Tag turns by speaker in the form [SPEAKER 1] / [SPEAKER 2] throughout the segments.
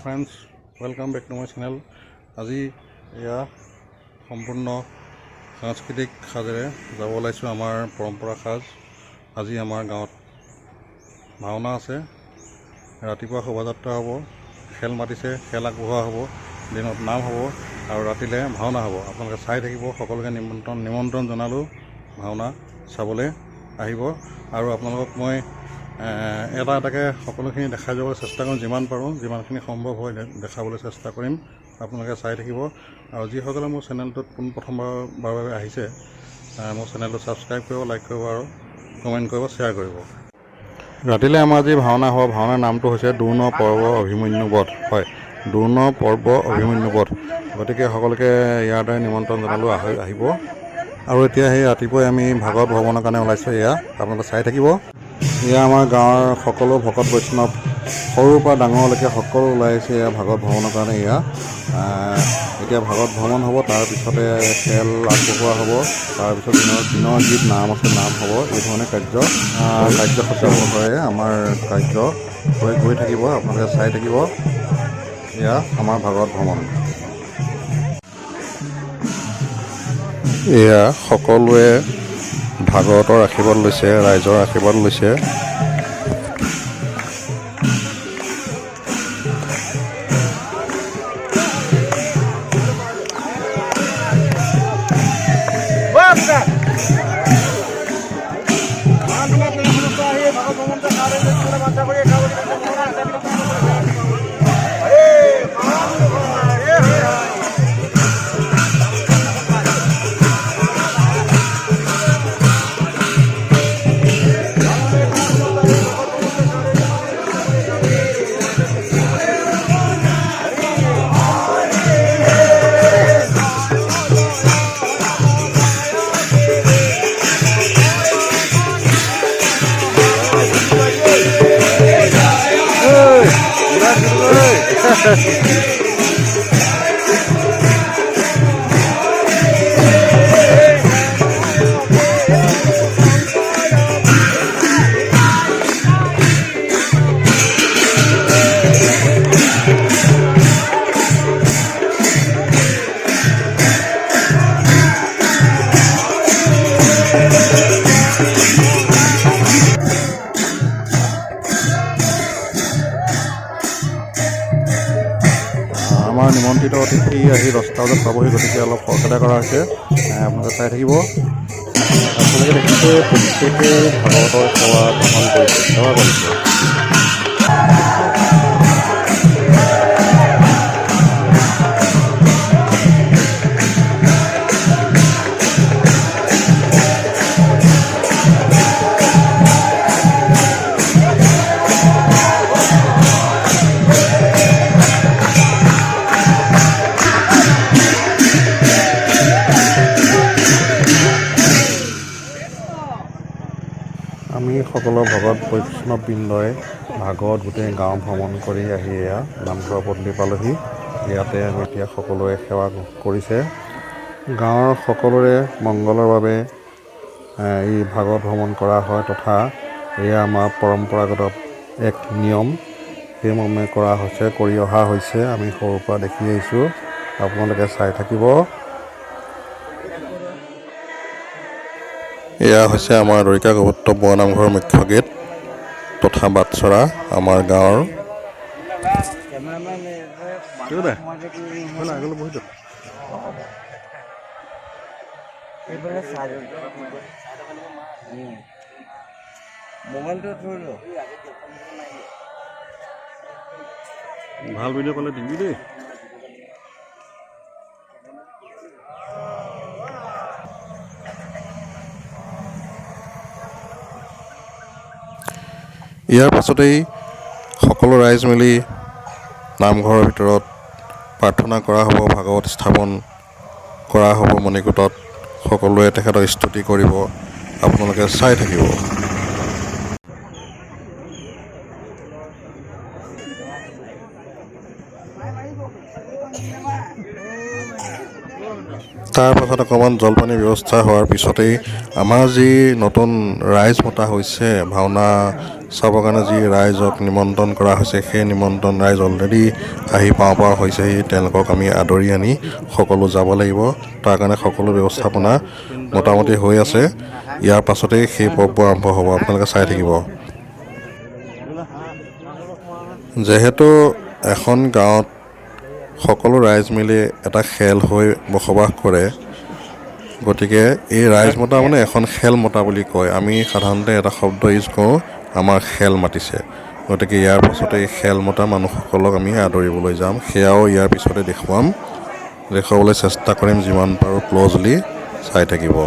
[SPEAKER 1] Friends, welcome back to my channel. আজি এয়া সম্পূৰ্ণ সাংস্কৃতিক সাজেৰে যাব ওলাইছোঁ আমাৰ পৰম্পৰা সাজ। আজি আমাৰ গাঁৱত ভাওনা আছে, ৰাতিপুৱা শোভাযাত্ৰা হ'ব, খেল মাতিছে, খেল আগবঢ়োৱা হ'ব, দিনত নাম হ'ব আৰু ৰাতিলৈ ভাওনা হ'ব। আপোনালোকে চাই থাকিব। সকলোকে নিমন্ত্ৰণ জনালোঁ ভাওনা চাবলৈ আহিব। আৰু আপোনালোকক মই এটা এটাকৈ সকলোখিনি দেখাই যাবলৈ চেষ্টা কৰিম, যিমান পাৰোঁ, যিমানখিনি সম্ভৱ হয় দেখাবলৈ চেষ্টা কৰিম। আপোনালোকে চাই থাকিব। আৰু যিসকলে মোৰ চেনেলটোত পোনপ্ৰথমবাৰৰ বাবে আহিছে, মোৰ চেনেলটো ছাবস্ক্ৰাইব কৰিব, লাইক কৰিব আৰু কমেণ্ট কৰিব, শ্বেয়াৰ কৰিব। ৰাতিলৈ আমাৰ আজি ভাওনা হ'ব। ভাওনাৰ নামটো হৈছে দোৰ্ণ পৰ্ব অভিমন্যু বধ। হয়, দোৰ্ণ পৰ্ব অভিমন্যু বধ। গতিকে সকলোকে ইয়াৰ দ্বাৰা নিমন্ত্ৰণ জনালোঁ, আহিব। আৰু এতিয়া সেই ৰাতিপুৱাই আমি ভাগৱত ভ্ৰমণৰ কাৰণে ওলাইছোঁ। এয়া আপোনালোকে চাই থাকিব। এয়া আমাৰ গাঁৱৰ সকলো ভকত বৈষ্ণৱ, সৰুৰ পৰা ডাঙৰলৈকে সকলো ওলাই আহিছে এয়া ভাগৱত ভ্ৰমণৰ কাৰণে। এয়া এতিয়া ভাগৱত ভ্ৰমণ হ'ব, তাৰপিছতে খেল আগবঢ়োৱা হ'ব, তাৰপিছত দিনৰ গীত নাম আছে, নাম হ'ব। এই ধৰণে কাৰ্যসূচী অনুসাৰে আমাৰ কাৰ্য গৈ থাকিব। আপোনালোকে চাই থাকিব। এয়া আমাৰ ভাগৱত ভ্ৰমণ। এয়া সকলোৱে ভাগৱতৰ আশীৰ্বাদ লৈছে, ৰাইজৰ আশীৰ্বাদ লৈছে। আমাৰ নিমন্ত্ৰিত অতিথি আহি 10টা বজাত পাবহি, গতিকে অলপ খৰখেদা কৰা হৈছে। আপোনালোকে চাই থাকিব। আপোনালোকে দেখিছে প্ৰত্যেকে ভাগৱতৰ সেৱা গ্ৰহণ কৰিছে, সেৱা কৰিছে। আমি সকলো ভকত বৈষ্ণৱবৃন্দই ভাগৱত গোটেই গাঁও ভ্ৰমণ কৰি আহি এয়া নামঘৰৰ পদূলি পালোহি। ইয়াতে আমি এতিয়া সকলোৱে সেৱা কৰিছে। গাঁৱৰ সকলোৰে মংগলৰ বাবে এই ভাগৱত ভ্ৰমণ কৰা হয়, তথা এয়া আমাৰ পৰম্পৰাগত এক নিয়ম। সেইমৰ্মে কৰি অহা হৈছে। আমি সৰুৰ পৰা দেখি আহিছোঁ। আপোনালোকে চাই থাকিব। এয়া হৈছে আমাৰ দৰিকা গোভত্ত বৰ নামঘৰৰ মুখ্য গেট তথা বাটচৰা আমাৰ গাঁৱৰ। ভাল ভিডিঅ' পালে দিবি দেই। ইয়াৰ পাছতেই সকলো ৰাইজ মিলি নামঘৰৰ ভিতৰত প্ৰাৰ্থনা কৰা হ'ব, ভাগৱত স্থাপন কৰা হ'ব মণিকূটত। সকলোৱে তেখেতক স্তুতি কৰিব। আপোনালোকে চাই থাকিব। তাৰ পাছত অকণমান জলপানী ব্যৱস্থা হোৱাৰ পিছতেই আমাৰ যি নতুন ৰাইজ মতা হৈছে ভাওনা চাবৰ কাৰণে যি ৰাইজক নিমন্ত্ৰণ কৰা হৈছে, সেই নিমন্ত্ৰণ ৰাইজ অলৰেডি আহি পাওঁ পাওঁ হৈছেহি। তেওঁলোকক আমি আদৰি আনি সকলো যাব লাগিব। তাৰ কাৰণে সকলো ব্যৱস্থাপনা মোটামুটি হৈ আছে। ইয়াৰ পাছতেই সেই পৰ্ব আৰম্ভ হ'ব। আপোনালোকে চাই থাকিব। যিহেতু এখন গাঁৱত সকলো ৰাইজ মিলি এটা খেল হৈ বসবাস কৰে, গতিকে এই ৰাইজ মতা মানে এখন খেল মতা বুলি কয়। আমি সাধাৰণতে এটা শব্দ ইউজ কৰোঁ, আমাৰ খেল মাতিছে। গতিকে ইয়াৰ পাছতে এই খেল মতা মানুহসকলক আমি আদৰিবলৈ যাম। সেয়াও ইয়াৰ পিছতে দেখুৱাবলৈ চেষ্টা কৰিম যিমান পাৰোঁ ক্ল'জলি। চাই থাকিব।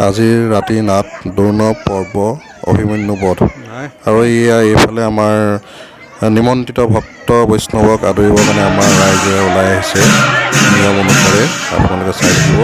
[SPEAKER 1] আজিৰ ৰাতি নাট দৌৰ্ণ পৰ্ব অভিমন্যু বধ। আৰু এইফালে আমাৰ নিমন্ত্ৰিত ভক্ত বৈষ্ণৱক আদৰিবৰ কাৰণে আমাৰ ৰাইজে ওলাই আহিছে নিয়ম অনুসাৰে। আপোনালোকে চাই থাকিব।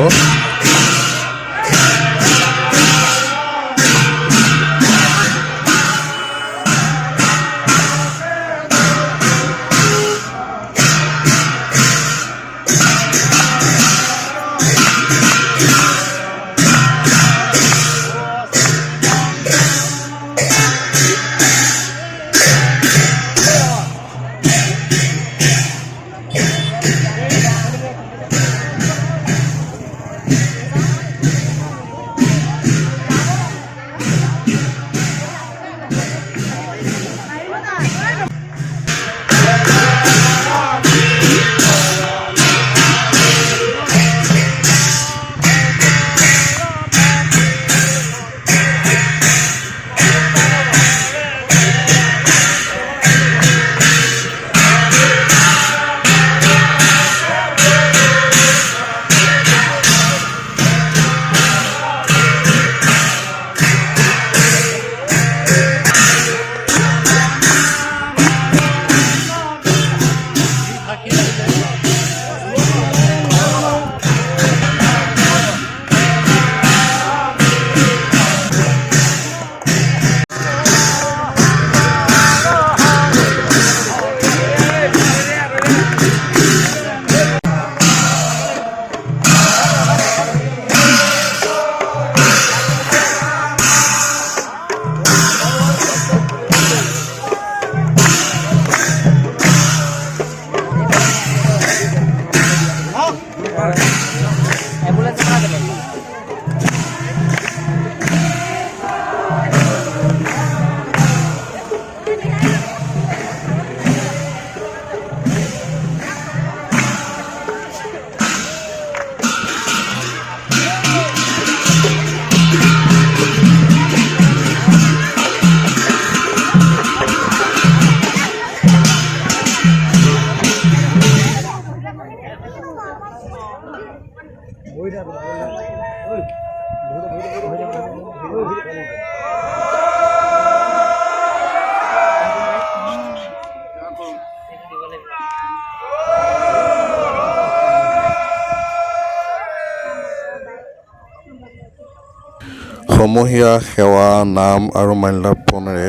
[SPEAKER 1] ছমহীয়া সেৱা নাম আৰু মাল্যাৰ্পণেৰে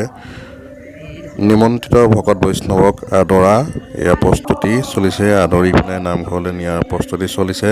[SPEAKER 1] নিমন্ত্ৰিত ভকত বৈষ্ণৱক আদৰা ইয়াৰ প্ৰস্তুতি চলিছে। আদৰি পেলাই নামঘৰলৈ নিয়াৰ প্ৰস্তুতি চলিছে।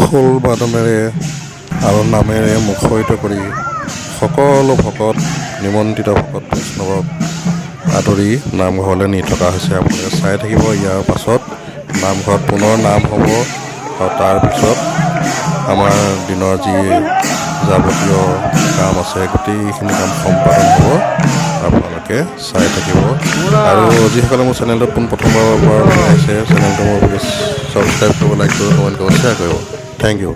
[SPEAKER 1] খোল বাদনেৰে আৰু নামেৰে মুখৰিত কৰি সকলো ভকত নিমন্ত্ৰিত ভকত বৈষ্ণৱক আদৰি নামঘৰলৈ নি থকা হৈছে। আপোনালোকে চাই থাকিব। ইয়াৰ পাছত নামঘৰত পুনৰ নাম হ'ব আৰু তাৰপিছত আমাৰ দিনৰ যি যাৱতীয় কাম আছে গোটেইখিনি কাম সম্পাদন হ'ব। আপোনালোকে চাই থাকিব। আৰু যিসকলে মোৰ চেনেলটোত পোনপ্ৰথমবাৰৰ পৰা আহিছে, চেনেলটো মোৰ প্লিজ ছাবস্ক্ৰাইব কৰিব, লাইক কৰিব, কমেণ্ট কৰিব, শ্বেয়াৰ কৰিব। Thank you.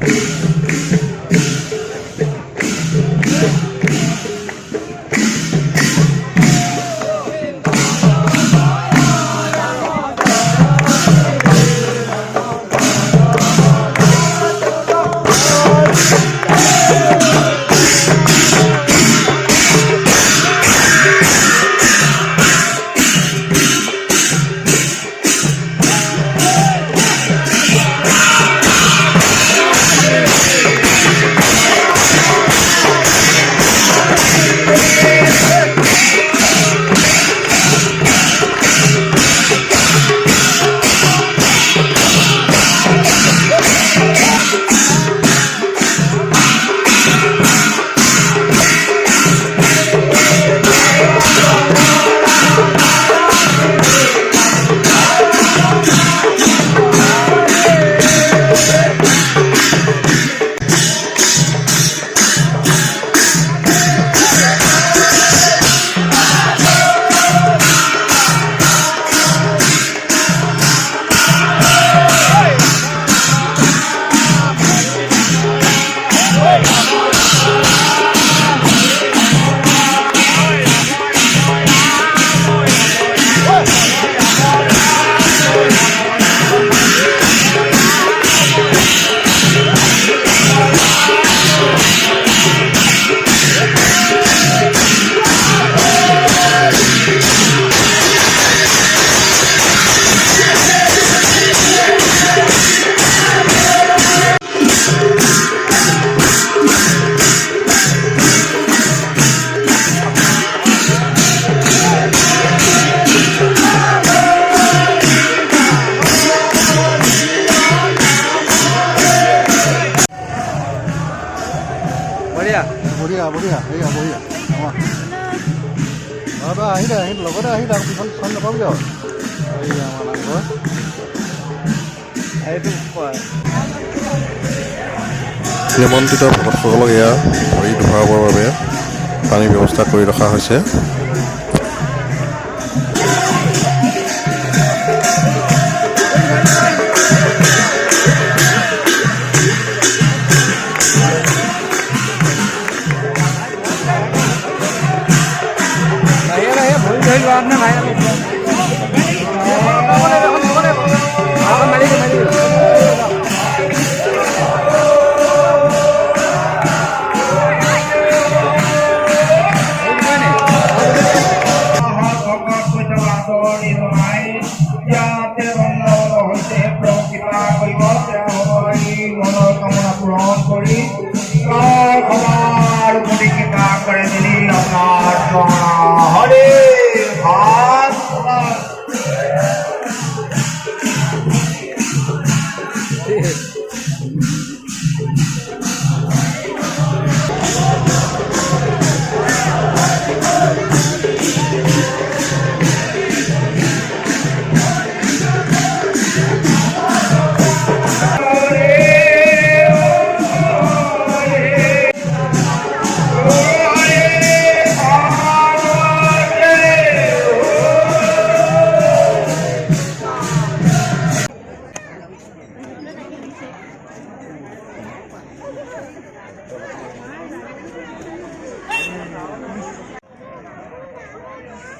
[SPEAKER 1] বঢ়িয়া আহি লগতে আহি তাৰ পিছত ফোন নাপাবি আৰু এইয়া আমাৰ নামঘৰ নিমন্ত্ৰিত ভকতসকলক এয়া ভৰি ধুৱাবৰ বাবে পানীৰ ব্যৱস্থা কৰি ৰখা হৈছে।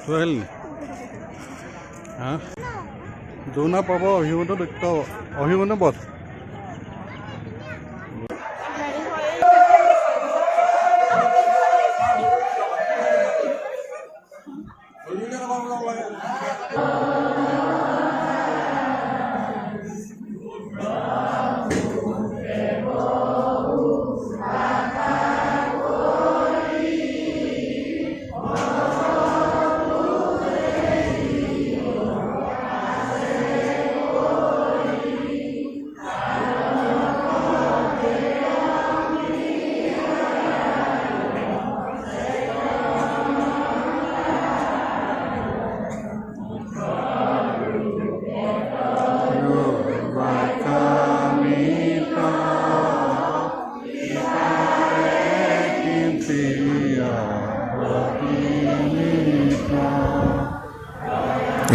[SPEAKER 1] সোহেল হ্যাঁ যৌনা পাব অভিমন্যু দৈত্য অভিমন্যু বধ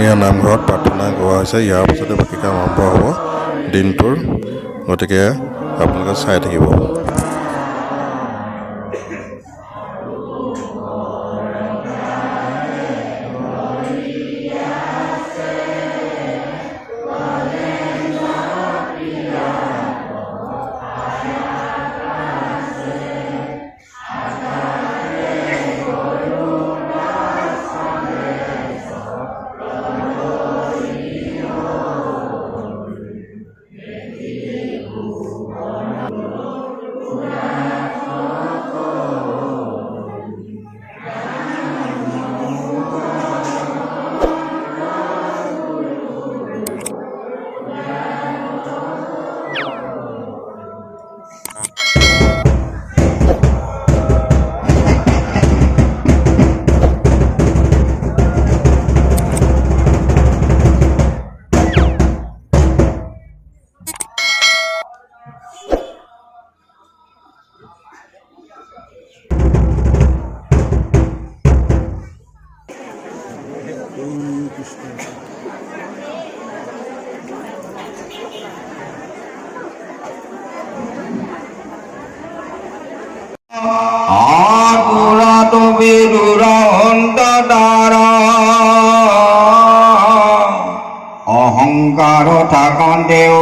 [SPEAKER 1] এয়া নামঘৰত প্ৰাৰ্থনা গোৱা হৈছে। ইয়াৰ পাছতে বাকী কাম আৰম্ভ হ'ব দিনটোৰ, গতিকে আপোনালোকে চাই থাকিব।
[SPEAKER 2] অহংকাৰ থাকন্তেও